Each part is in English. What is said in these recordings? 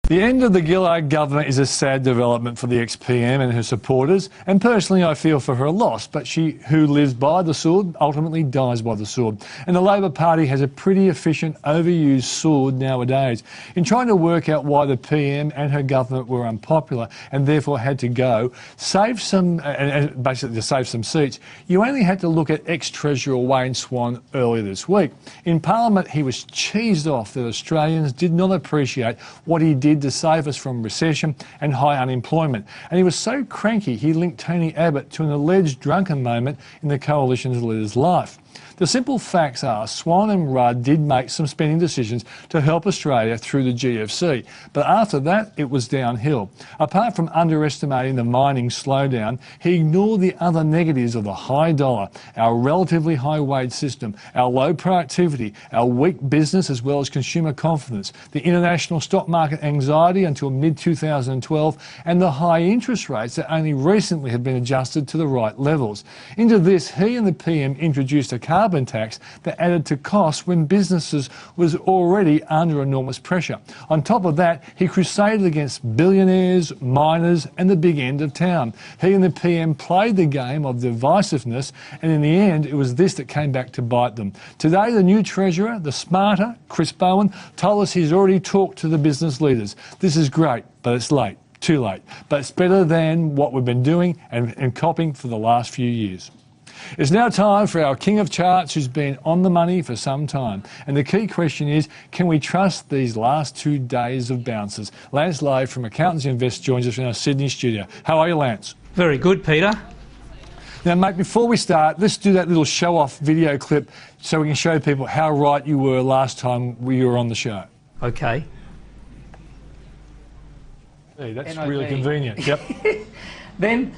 The end of the Gillard government is a sad development for the ex-PM and her supporters, and personally I feel for her loss, but she who lives by the sword ultimately dies by the sword. And the Labor Party has a pretty efficient, overused sword nowadays. In trying to work out why the PM and her government were unpopular and therefore had to go, basically to save some seats, you only had to look at ex-Treasurer Wayne Swan earlier this week. In Parliament he was cheesed off that Australians did not appreciate what he did to save us from recession and high unemployment. And he was so cranky he linked Tony Abbott to an alleged drunken moment in the coalition's leader's life. The simple facts are Swan and Rudd did make some spending decisions to help Australia through the GFC, but after that it was downhill. Apart from underestimating the mining slowdown, he ignored the other negatives of the high dollar, our relatively high wage system, our low productivity, our weak business as well as consumer confidence, the international stock market anxiety until mid-2012, and the high interest rates that only recently had been adjusted to the right levels. Into this, he and the PM introduced a carbon tax that added to costs when businesses was already under enormous pressure. On top of that, he crusaded against billionaires, miners and the big end of town. He and the PM played the game of divisiveness, and in the end it was this that came back to bite them. Today the new Treasurer, the smarter Chris Bowen, told us he's already talked to the business leaders. This is great, but it's late. Too late. But it's better than what we've been doing and copying for the last few years. It's now time for our king of charts who's been on the money for some time. And the key question is, can we trust these last 2 days of bounces? Lance Lai from Accountants Invest joins us in our Sydney studio. How are you, Lance? Very good, Peter. Now, mate, before we start, let's do that little show-off video clip so we can show people how right you were last time you were on the show. Okay. Hey, that's really convenient. Yep. Then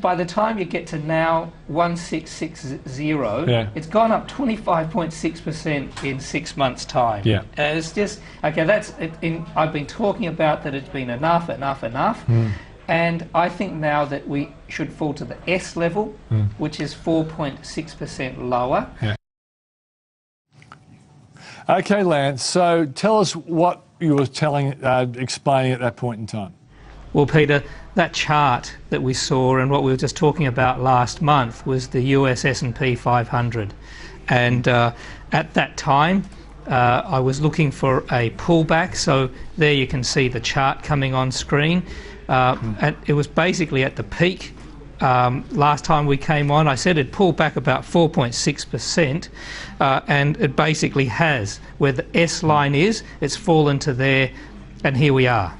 by the time you get to now 1660, yeah, it's gone up 25.6% in 6 months' time. Yeah. It's just okay. That's it. I've been talking about that it's been enough, and I think now that we should fall to the S level, which is 4.6% lower. Yeah. Okay, Lance. So tell us what you were explaining at that point in time. Well, Peter, that chart that we saw and what we were just talking about last month was the US S&P 500. And at that time, I was looking for a pullback. So there you can see the chart coming on screen. And it was basically at the peak. Last time we came on, I said it pulled back about 4.6%, and it basically has. Where the S line is, it's fallen to there, and here we are.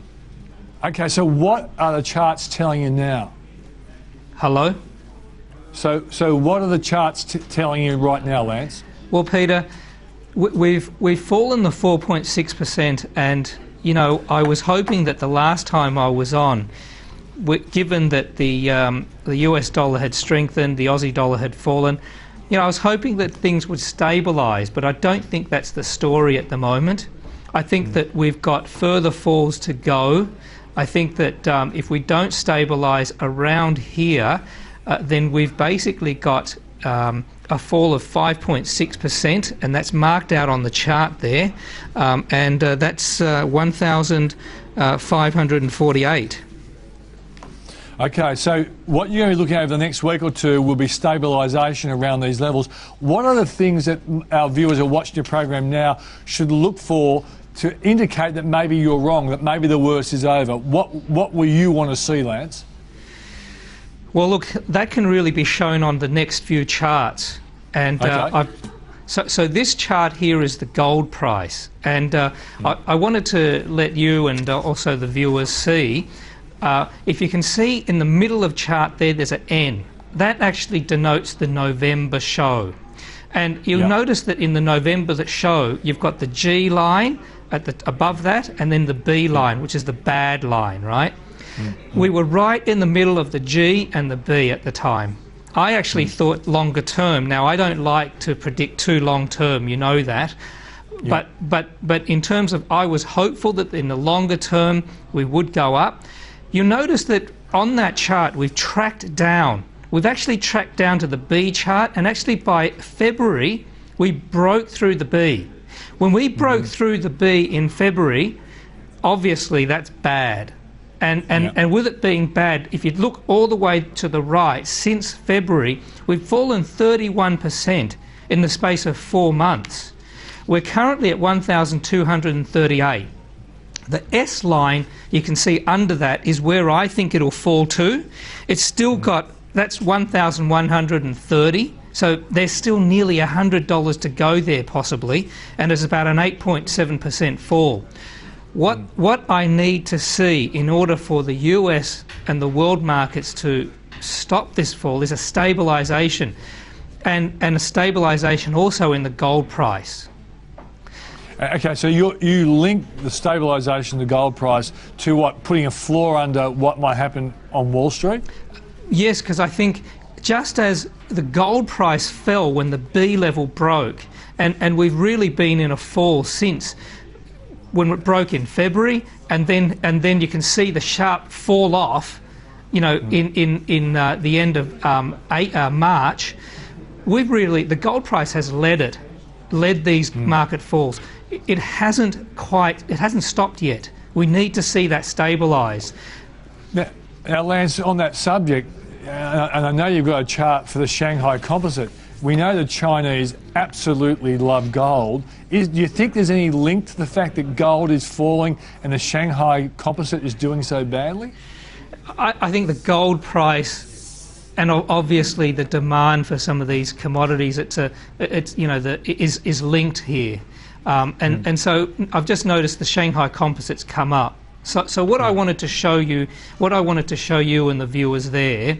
Okay, so what are the charts telling you now? Hello? So what are the charts telling you right now, Lance? Well, Peter, we've fallen the 4.6%, and you know, I was hoping that the last time I was on, given that the US dollar had strengthened, the Aussie dollar had fallen, you know, I was hoping that things would stabilise, but I don't think that's the story at the moment. I think that we've got further falls to go. I think that if we don't stabilise around here, then we've basically got a fall of 5.6%, and that's marked out on the chart there, and that's 1,548. Okay, so what you're going to be looking at over the next week or two will be stabilisation around these levels. What are the things that our viewers who are watching your program now should look for to indicate that maybe you're wrong, that maybe the worst is over? What will you want to see, Lance? Well, look, that can really be shown on the next few charts. And okay. So this chart here is the gold price. And I wanted to let you and also the viewers see, if you can see in the middle of chart there, there's an N. That actually denotes the November show. And you'll notice that in the November show, you've got the G line above that, and then the B line, which is the bad line, right? We were right in the middle of the G and the B at the time. I actually thought longer term. Now, I don't like to predict too long term, you know that. But in terms of, I was hopeful that in the longer term we would go up. You notice that on that chart we've tracked down. We've actually tracked down to the B chart, and actually by February we broke through the B. When we broke through the B in February, obviously that's bad. And with it being bad, if you look all the way to the right, since February, we've fallen 31% in the space of 4 months. We're currently at 1,238. The S line, you can see under that, is where I think it'll fall to. It's still got, that's 1,130. So there's still nearly $100 to go there possibly, and it's about an 8.7% fall. What I need to see in order for the US and the world markets to stop this fall is a stabilisation, and a stabilisation also in the gold price. Okay, so you link the stabilisation of the gold price to what, putting a floor under what might happen on Wall Street? Yes, because I think just as the gold price fell when the B level broke, and we've really been in a fall since when it broke in February, and then you can see the sharp fall off, you know, in the end of March. We've really, the gold price has led these market falls. It hasn't stopped yet. We need to see that stabilise. Now, Lance, on that subject, and I know you've got a chart for the Shanghai Composite. We know the Chinese absolutely love gold. Do you think there's any link to the fact that gold is falling and the Shanghai Composite is doing so badly? I think the gold price, and obviously the demand for some of these commodities, is linked here. And so I've just noticed the Shanghai Composites come up. So what I wanted to show you, and the viewers there,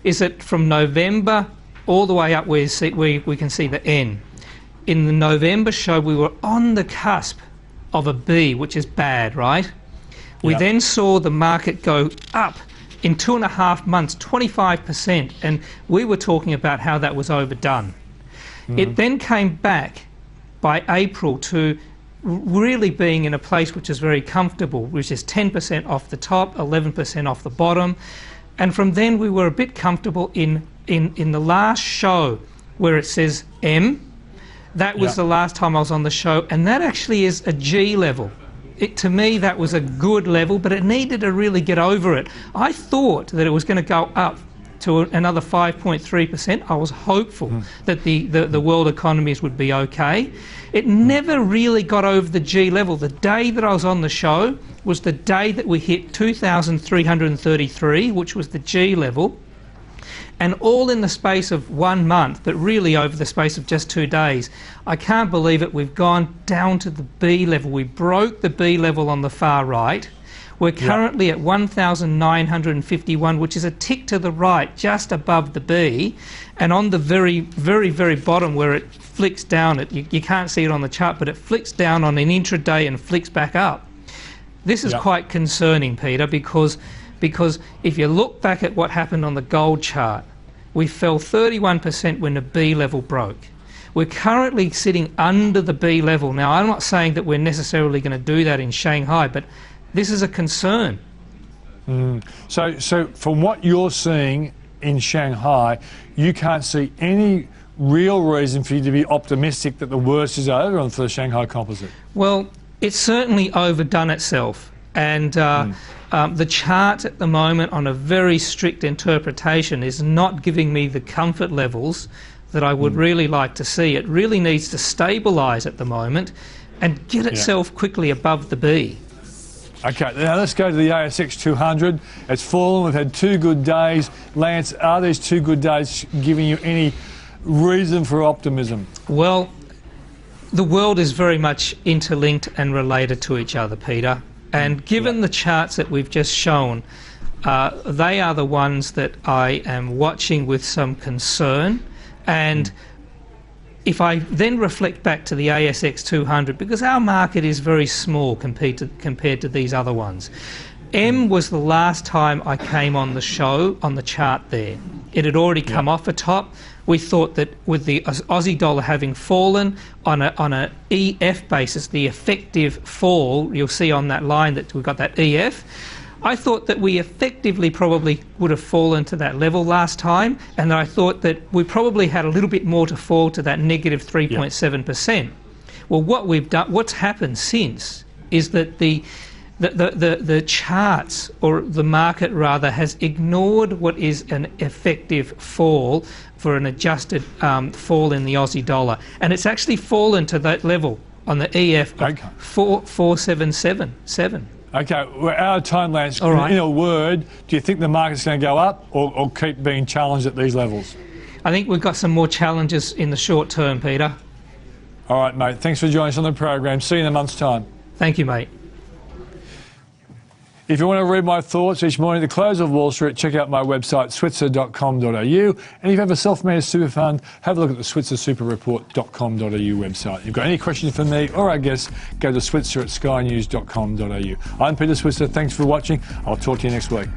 is that from November all the way up where we can see the N. In the November show, we were on the cusp of a B, which is bad, right? We then saw the market go up in 2.5 months, 25%, and we were talking about how that was overdone. It then came back by April to really being in a place which is very comfortable, which is 10% off the top, 11% off the bottom. And from then we were a bit comfortable in the last show where it says M. That was the last time I was on the show, and that actually is a G level. To me, that was a good level, but it needed to really get over it. I thought that it was going to go up to another 5.3%. I was hopeful that the world economies would be okay. It never really got over the G level. The day that I was on the show was the day that we hit 2,333, which was the G level, and all in the space of 1 month, but really over the space of just 2 days. I can't believe it. We've gone down to the B level. We broke the B level on the far right. We're currently at 1,951, which is a tick to the right, just above the B. And on the very, very, very bottom where it flicks down, you can't see it on the chart, but it flicks down on an intraday and flicks back up. This is quite concerning, Peter, because if you look back at what happened on the gold chart, we fell 31% when the B level broke. We're currently sitting under the B level. Now, I'm not saying that we're necessarily going to do that in Shanghai, but this is a concern. So from what you're seeing in Shanghai, you can't see any real reason for you to be optimistic that the worst is over for the Shanghai Composite? Well, it's certainly overdone itself. And the chart at the moment, on a very strict interpretation, is not giving me the comfort levels that I would really like to see. It really needs to stabilise at the moment and get itself quickly above the B. Okay, now let's go to the ASX 200. It's fallen. We've had 2 good days. Lance, are these 2 good days giving you any reason for optimism? Well, the world is very much interlinked and related to each other, Peter. And given the charts that we've just shown, they are the ones that I am watching with some concern. And if I then reflect back to the ASX 200, because our market is very small compared to these other ones, M was the last time I came on the show on the chart there. It had already come off the top. We thought that with the Aussie dollar having fallen on a EF basis, the effective fall, you'll see on that line that we've got that EF, I thought that we effectively probably would have fallen to that level last time, and I thought that we probably had a little bit more to fall to that negative 3.7%. Well, what we've done, what's happened since, is that the the charts, or the market rather, has ignored what is an effective fall for an adjusted fall in the Aussie dollar, and it's actually fallen to that level on the EF of 4777. Okay, we're out of time, Lance. All right. In a word, do you think the market's going to go up or keep being challenged at these levels? I think we've got some more challenges in the short term, Peter. All right, mate. Thanks for joining us on the program. See you in a month's time. Thank you, mate. If you want to read my thoughts each morning at the close of Wall Street, check out my website, switzer.com.au. And if you have a self-managed super fund, have a look at the switzersuperreport.com.au website. If you've got any questions for me or our guests, go to switzer@skynews.com.au. I'm Peter Switzer. Thanks for watching. I'll talk to you next week.